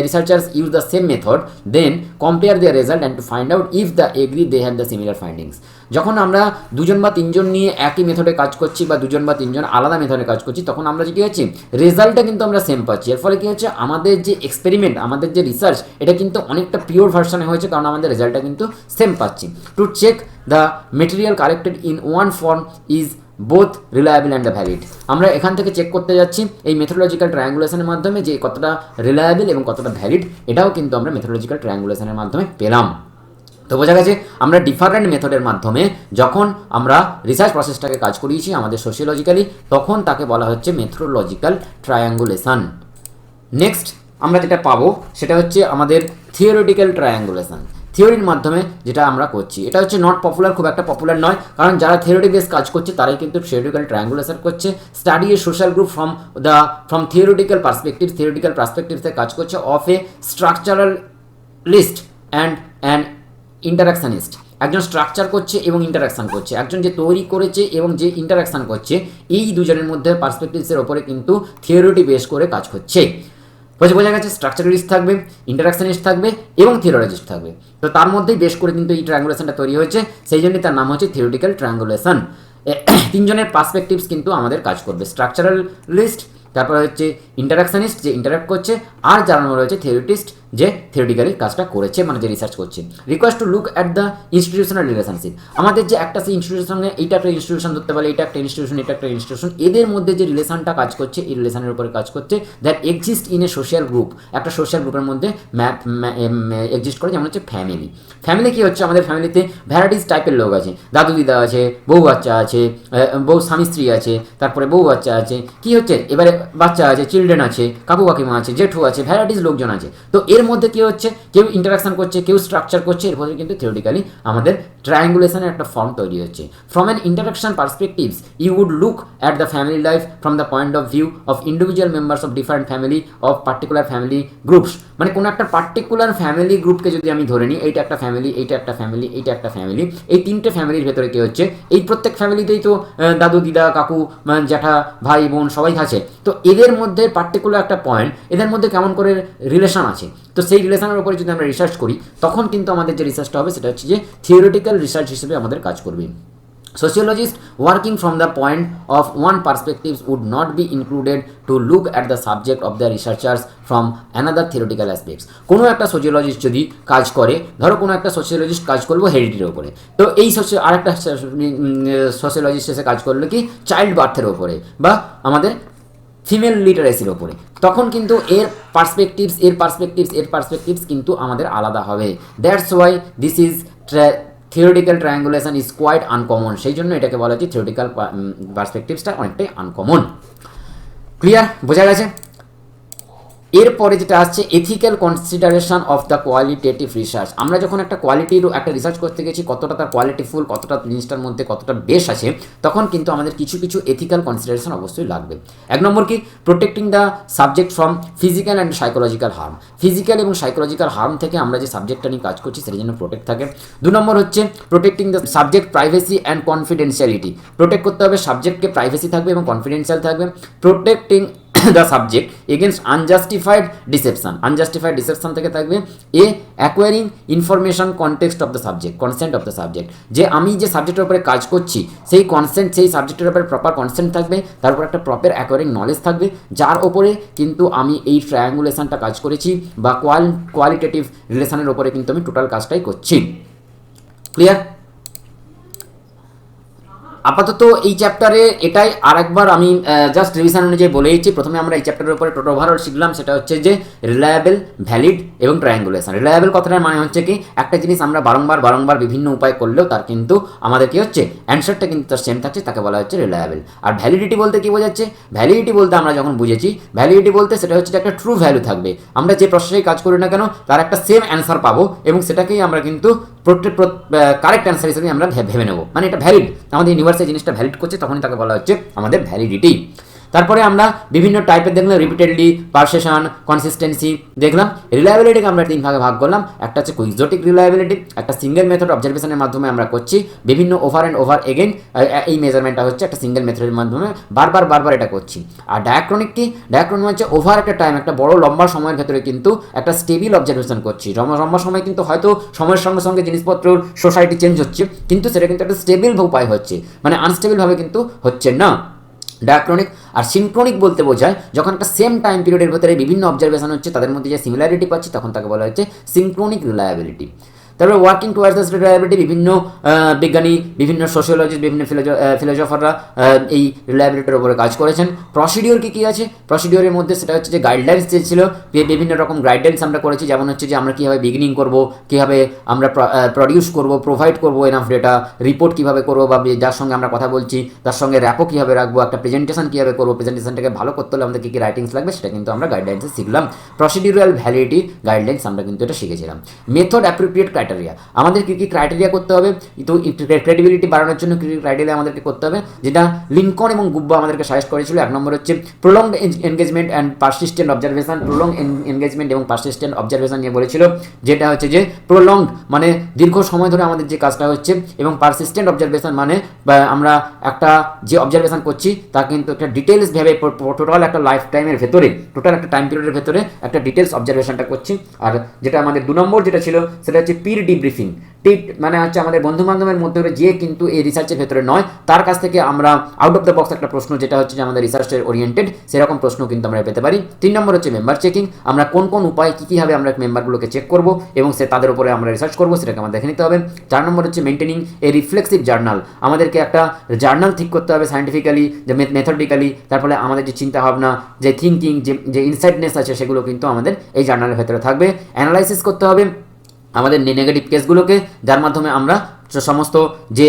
A: researchers use the same method then compare their result and to find out if the agree they have the similar findings. যখন আমরা 2জন বা 3জন নিয়ে একই মেথডে কাজ করছি বা 2জন বা 3জন আলাদা মেথডে কাজ করছি তখন আমরা যে কী হচ্ছে রেজাল্টটা কিন্তু আমরা সেম পাচ্ছি। এর ফলে কী হচ্ছে আমাদের যে এক্সপেরিমেন্ট আমাদের যে রিসার্চ এটা কিন্তু অনেকটা পিওর ভার্সনে হয়েছে, কারণ আমাদের রেজাল্টটা কিন্তু সেম পাচ্ছি। To check the material collected in one form is both reliable and the valid. আমরা এখান থেকে চেক করতে যাচ্ছি এই মেথোডোলজিক্যাল ট্রায়াঙ্গুলেশনের মাধ্যমে যে কতটা রিলায়েবল এবং কতটা ভ্যালিড, এটাও কিন্তু আমরা মেথোডোলজিক্যাল ট্রায়াঙ্গুলেশনের মাধ্যমে পেলাম। তো বোঝা গেছে আমরা ডিফারেন্ট মেথডের মাধ্যমে যখন আমরা রিসার্চ প্রসেসটাকে কাজ করিয়েছি আমাদের সোশিওলজিক্যালি, তখন তাকে বলা হচ্ছে মেথোডোলজিক্যাল ট্রায়াঙ্গুলেশন। নেক্সট আমরা যেটা পাবো সেটা হচ্ছে আমাদের থিওরিটিক্যাল ট্রায়াঙ্গুলেশন। থিওরির মাধ্যমে যেটা আমরা করছি এটা হচ্ছে নট পপুলার, খুব একটা পপুলার নয়, কারণ যারা থিওরি বেস কাজ করছে তারাই কিন্তু থিওরিটিক্যাল ট্রায়াঙ্গুলেশন করছে। Study a social group from theoretical পার্সপেক্টিভসে কাজ করছে of a structuralist and interactionist. একজন স্ট্রাকচার করছে এবং ইন্টারাকশান করছে, একজন যে তৈরি করেছে এবং যে ইন্টারাকশান করছে, এই দুজনের মধ্যে পার্সপেক্টিভসের ওপরে কিন্তু থিওরিটি বেস করে কাজ করছে। বোঝা গেছে স্ট্রাকচারালিস্ট থাকবে, ইন্টারাকশানিস্ট থাকবে এবং থিওরিটিস্ট থাকবে। তো তার মধ্যেই বেশ করে কিন্তু এই ট্রায়াঙ্গুলেশনটা তৈরি হয়েছে, সেই জন্যই তার নাম হচ্ছে থিওরিটিক্যাল ট্রায়াঙ্গুলেশন। 3জনের পার্সপেক্টিভস কিন্তু আমাদের কাজ করবে, স্ট্রাকচারালিস্ট, তারপরে হচ্ছে ইন্টারাকশানিস্ট যে ইন্টারাক্ট করছে, আর 4 নম্বর হচ্ছে থিওরিটিস্ট যে থিওরিটিক্যালি কাজটা করেছে, মানে যে রিসার্চ করছে। Request to look at the institutional relationship. আমাদের যে একটা সেই ইনস্টিটিউশনে এইটা একটা ইনস্টিটিউশন ধরতে পারে, এটা একটা ইনস্টিটিউশন, এদের মধ্যে যে রিলেশনটা কাজ করছে এই রিলেশনের উপরে কাজ করছে that exist in a social group. একটা সোশ্যাল গ্রুপের মধ্যে এক্সিস্ট করে, যেমন হচ্ছে ফ্যামিলি। ফ্যামিলি কী হচ্ছে আমাদের ফ্যামিলিতে ভ্যারাইটিস টাইপের লোক আছে, দাদু দিদা আছে, বউ বাচ্চা আছে, বউ স্বামী স্ত্রী আছে, তারপরে বউ বাচ্চা আছে, কী হচ্ছে এবারে বাচ্চা আছে, চিলড্রেন আছে, কাকু কাকিমা আছে, জেঠু আছে, ভ্যারাইটিস লোকজন আছে। তো এর এর মধ্যে কী হচ্ছে, কেউ ইন্টারাকশন করছে, কেউ স্ট্রাকচার করছে, এর ফলে কিন্তু থিওরিটিক্যালি আমাদের ট্রায়াঙ্গুলেশনের একটা ফর্ম তৈরি হচ্ছে। From an interaction perspectives you would look at the family life from the point of view of individual members of different family of particular family groups. মানে কোনো একটা পার্টিকুলার ফ্যামিলি গ্রুপকে যদি আমি ধরে নিই, এইটা একটা ফ্যামিলি, এইটা একটা ফ্যামিলি, এইটা একটা ফ্যামিলি, এই তিনটে ফ্যামিলির ভেতরে কী হচ্ছে, এই প্রত্যেক ফ্যামিলিতেই তো দাদু দিদা কাকু জ্যাঠা ভাই বোন সবাই আছে, তো এদের মধ্যে পার্টিকুলার একটা পয়েন্ট, এদের মধ্যে কেমন করে রিলেশন আছে, তো সেই রিলেশনের উপরে যদি আমরা রিসার্চ করি তখন কিন্তু আমাদের যে রিসার্চটা হবে সেটা হচ্ছে যে থিওরিটিক্যাল রিসার্চ হিসেবে আমাদের কাজ করবে। Sociologists working from the point of one perspective would not be included to look at the subject of the researchers from another theoretical aspects. কোনো একটা সোশিওলজিস্ট যদি কাজ করে, ধরো কোনো একটা সোশিওলজিস্ট কাজ করবো হেরিডিটির উপরে, তো এই আরেকটা সোশিওলজিস্ট এসে কাজ করলো কি চাইল্ড বার্থের ওপরে বা আমাদের ফিমেল লিটারেসির ওপরে, তখন কিন্তু এর পার্সপেক্টিভস কিন্তু আমাদের আলাদা হবে। That's why this is theoretical triangulation is quite uncommon. সেই জন্য এটাকে বলা হচ্ছে থিওরিটিক্যাল পার্সপেক্টিভসটা অনেকটাই আনকমন। ক্লিয়ার, বোঝা গেছে? এরপরে যেটা আসছে ethical consideration of the qualitative research. আমরা যখন একটা কোয়ালিটির একটা রিসার্চ করতে গেছি, কতটা তার কোয়ালিটিফুল, কতটা জিনিসটার মধ্যে কতটা বেশ আছে, তখন কিন্তু আমাদের কিছু কিছু এথিক্যাল কনসিডারেশন অবশ্যই লাগবে। এক নম্বর কি, protecting the subject from physical and psychological harm. Physical এবং সাইকোলজিক্যাল হার্ম থেকে আমরা যে সাবজেক্টটা নিয়ে কাজ করছি সেটা যেন প্রোটেক্ট থাকে। দু নম্বর হচ্ছে protecting the subject privacy and confidentiality. Protect করতে হবে, সাবজেক্টকে প্রাইভেসি থাকবে এবং কনফিডেন্সিয়াল থাকবে। প্রোটেক্টিং the subject against unjustified deception থেকে থাকবে a acquiring information context of the subject, consent of the subject, যে আমি যে সাবজেক্টের উপরে কাজ করছি সেই কনসেন্ট, সেই সাবজেক্টের উপরে প্রপার কনসেন্ট থাকবে, তারপর একটা প্রপার অ্যাকোয়ারিং নলেজ থাকবে, যার ওপরে কিন্তু আমি এই ট্রায়াঙ্গুলেশনটা কাজ করেছি বা কোয়ালিটেটিভ রিলেশনের ওপরে কিন্তু আমি টোটাল কাজটাই করছি। ক্লিয়ার? আপাতত এই চ্যাপ্টারে এটাই আরেকবার আমি জাস্ট রিভিশন অনুযায়ী বলে দিচ্ছি। প্রথমে আমরা এই চ্যাপ্টারের উপরে টোটাল ওভারঅল শিখলাম, সেটা হচ্ছে যে রিলায়েবল, ভ্যালিড এবং ট্রায়াঙ্গুলেশন। রিলায়েবল কথাটার মানে হচ্ছে কি, একটা জিনিস আমরা বারংবার বিভিন্ন উপায় করলেও তার কিন্তু আমাদের কি হচ্ছে, অ্যান্সারটা কিন্তু তার সেম থাকছে, তাকে বলা হচ্ছে রিলায়েবল। আর ভ্যালিডিটি বলতে কি বোঝাচ্ছে, ভ্যালিডিটি বলতে আমরা যখন বুঝেছি, ভ্যালিডিটি বলতে সেটা হচ্ছে একটা ট্রু ভ্যালু থাকবে, আমরা যে প্রসেসেই কাজ করি না কেন তার একটা সেম অ্যান্সার পাবো এবং সেটাকেই আমরা কিন্তু কারেক্ট অ্যান্সার হিসেবে আমরা ভেবে নেবো, মানে এটা ভ্যালিড, আমাদের ইউনিভার্সে জিনিসটা ভ্যালিড করছে, তখনই তাকে বলা হচ্ছে আমাদের ভ্যালিডিটি। তারপরে আমরা বিভিন্ন টাইপের দেখলাম, রিপিটেডলি, পারসেশন, কনসিস্টেন্সি দেখলাম। রিলায়েবিলিটিকে আমরা তিন ভাগে ভাগ করলাম, একটা হচ্ছে কুইক্সোটিক রিলায়েবিলিটি, একটা সিঙ্গেল মেথড অবজারভেশনের মাধ্যমে আমরা করছি, বিভিন্ন ওভার অ্যান্ড ওভার এগেন এই মেজারমেন্টটা হচ্ছে একটা সিঙ্গেল মেথডের মাধ্যমে বারবার এটা করছি। আর ডায়াক্রনিক কি, ডায়াক্রনিক হচ্ছে ওভার একটা টাইম, একটা বড় লম্বা সময়ের ভেতরে কিন্তু একটা স্টেবিল অবজারভেশন করছি। লম্বা সময় কিন্তু হয়তো সময়ের সঙ্গে সঙ্গে জিনিসপত্র সোসাইটি চেঞ্জ হচ্ছে, কিন্তু সেটা কিন্তু একটা স্টেবিল উপায় হচ্ছে, মানে আনস্টেবিলভাবে কিন্তু হচ্ছে না। ডায়াক্রনিক। আর সিনক্রনিক বলতে বোঝায় যখন একটা সেম টাইম পিরিয়ডের ভেতরে বিভিন্ন অবজারভেশন হচ্ছে, তাদের মধ্যে যে সিমিলারিটি পাচ্ছি, তখন তাকে বলা হচ্ছে সিনক্রনিক রিলায়েবিলিটি। তারপরে ওয়ার্কিং টুয়ার্ডস দ্য রিলায়েবিলিটি, বিভিন্ন বিজ্ঞানী, বিভিন্ন সোশিওলজিস্ট, বিভিন্ন ফিলোজফাররা এই রিলায়েবিলিটির উপরে কাজ করেছেন। প্রসিডিওর কী কী আছে, প্রসিডিওরের মধ্যে সেটা হচ্ছে যে গাইডলাইন্স যে ছিল, বিভিন্ন রকম গাইডলাইন্স আমরা করেছি, যেমন হচ্ছে যে আমরা কীভাবে বিগিনিং করবো, কীভাবে আমরা প্রডিউস করবো, প্রোভাইড করবো এনাফ ডেটা, রিপোর্ট কীভাবে করবো, বা যার সঙ্গে আমরা কথা বলছি তার সঙ্গে র্যাপও কীভাবে রাখবো, একটা প্রেজেন্টেশন কীভাবে করবো, প্রেজেন্টেশনটাকে ভালো করতে হলে আমাদের কী কী রাইটিংস লাগবে সেটা কিন্তু আমরা গাইডলাইন্সে শিখলাম। প্রসিডিউরাল ভ্যালিডিটি গাইডলাইন্স আমরা কিন্তু এটা শিখেছিলাম। মেথড অ্যাপ্রোপ্রিয়েট ক্রাইটেরিয়া, আমাদের কী কী ক্রাইটেরিয়া করতে হবে, তো ক্রেডিবিলিটি বাড়ানোর জন্য কী কী ক্রাইটেরিয়া আমাদেরকে করতে হবে, যেটা লিঙ্কন এবং গুব্বা আমাদেরকে সাজেস্ট করেছিল। এক নম্বর হচ্ছে prolonged engagement and persistent observation. Prolong engagement এবং পারসিস্টেন্ট অবজারভেশন নিয়ে বলেছিল, যেটা হচ্ছে যে প্রলংড মানে দীর্ঘ সময় ধরে আমাদের যে কাজটা হচ্ছে, এবং পারসিস্টেন্ট অবজারভেশন মানে আমরা একটা যে অবজারভেশন করছি তা কিন্তু একটা ডিটেলস ভেবে টোটাল একটা লাইফ টাইমের ভেতরে, টোটাল একটা টাইম পিরিয়ডের ভেতরে একটা ডিটেলস অবজারভেশনটা করছি। আর যেটা আমাদের দু নম্বর যেটা ছিল সেটা হচ্ছে পির ডিব্রিফিং। মানে হচ্ছে আমাদের বন্ধু বান্ধবের মধ্যে যে কিন্তু এই রিসার্চের ভেতরে নয়, তার কাছ থেকে আমরা আউট অফ দ্য বক্স একটা প্রশ্ন, যেটা হচ্ছে যে আমাদের রিসার্চের ওরিয়েন্টেড, সেরকম প্রশ্ন কিন্তু আমরা পেতে পারি। 3 নম্বর হচ্ছে মেম্বার চেকিং, আমরা কোন কোন উপায় কীভাবে আমরা মেম্বারগুলোকে চেক করব এবং তাদের উপরে আমরা রিসার্চ করবো সেটাকে আমরা দেখে নিতে হবে। 4 নম্বর হচ্ছে মেনটেনিং এ রিফ্লেক্সিভ জার্নাল, আমাদেরকে একটা জার্নাল ঠিক করতে হবে সায়েন্টিফিক্যালি, যে মেথডিক্যালি, তারপরে আমাদের যে চিন্তাভাবনা, যে থিঙ্কিং, যে ইনসাইটনেস আছে সেগুলো কিন্তু আমাদের এই জার্নালের ভেতরে থাকবে। অ্যানালাইসিস করতে হবে আমাদের নেগেটিভ কেসগুলোকে, যার মাধ্যমে আমরা সমস্ত যে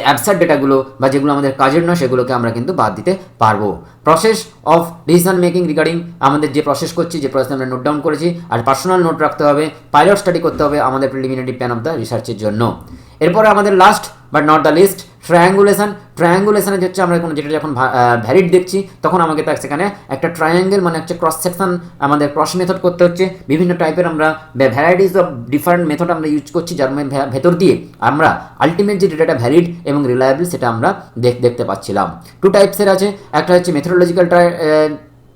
A: অ্যাবসার্ড ডেটাগুলো বা যেগুলো আমাদের কাজের নয় সেগুলোকে আমরা কিন্তু বাদ দিতে পারবো। Process of decision making regarding আমাদের যে প্রসেস করছি, যে প্রসেস আমরা নোট ডাউন করেছি, আর পার্সোনাল নোট রাখতে হবে, পাইলট স্টাডি করতে হবে আমাদের প্রিলিমিনারি প্ল্যান অফ দ্য রিসার্চের জন্য। এরপরে আমাদের last but not the least triangulation. ট্রায়াঙ্গুলেশনে হচ্ছে আমরা কোনো যেটা যখন ভ্যালিড দেখছি তখন আমাকে তার সেখানে একটা ট্রায়াঙ্গেল মানে হচ্ছে ক্রস সেকশন আমাদের ক্রস মেথড করতে হচ্ছে। বিভিন্ন টাইপের আমরা ভ্যারাইটিস অফ ডিফারেন্ট মেথড আমরা ইউজ করছি, যার ভেতর দিয়ে আমরা আলটিমেট যে ডেটাটা ভ্যালিড এবং রিলায়েবল সেটা আমরা দেখতে পাচ্ছিলাম। টু টাইপসের আছে, একটা হচ্ছে মেথোডোলজিক্যাল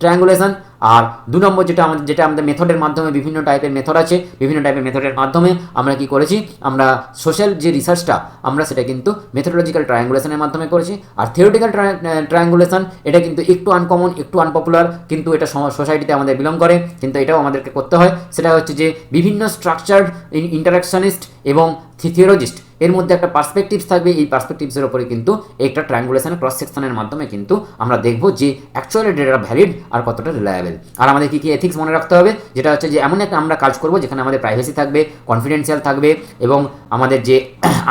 A: ট্রায়াঙ্গুলেশন, আর 2 নম্বর যেটা আমাদের মেথডের মাধ্যমে বিভিন্ন টাইপের মেথড আছে, বিভিন্ন টাইপের মেথডের মাধ্যমে আমরা কি করেছি, আমরা সোশ্যাল যে রিসার্চটা আমরা সেটা কিন্তু মেথোডোলজিক্যাল ট্রায়াঙ্গুলেশনের মাধ্যমে করেছি। আর থিওরিটিক্যাল ট্রায়াঙ্গুলেশন এটা কিন্তু একটু আনকমন, একটু আনপপুলার, কিন্তু এটা সোসাইটিতে আমাদের বিলং করে, কিন্তু এটাও আমাদেরকে করতে হয়। সেটা হচ্ছে যে বিভিন্ন স্ট্রাকচার্ড ইন্টারাকশনিস্ট এবং থিওলজিস্ট এর মধ্যে একটা পার্সপেক্টিভস থাকবে, এই পার্সপেক্টিভসের উপরে কিন্তু একটা ট্রায়াঙ্গুলেশন ক্রস সেকশনের মাধ্যমে কিন্তু আমরা দেখব যে অ্যাকচুয়ালি ডেটা ভ্যালিড আর কতটা রিলায়েবল। আর আমাদের কী কী এথিক্স মনে রাখতে হবে, যেটা হচ্ছে যে এমন একটা আমরা কাজ করব যেখানে আমাদের প্রাইভেসি থাকবে, কনফিডেন্সিয়াল থাকবে, এবং আমাদের যে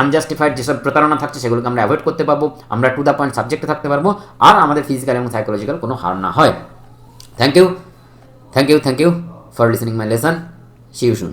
A: আনজাস্টিফাইড যেসব প্রতারণা থাকছে সেগুলোকে আমরা অ্যাভয়েড করতে পারবো, আমরা টু দ্য পয়েন্ট সাবজেক্টে থাকতে পারবো, আর আমাদের ফিজিক্যাল এবং সাইকোলজিক্যাল কোনো হার্ম না হয়। Thank you for listening my lesson. See you soon.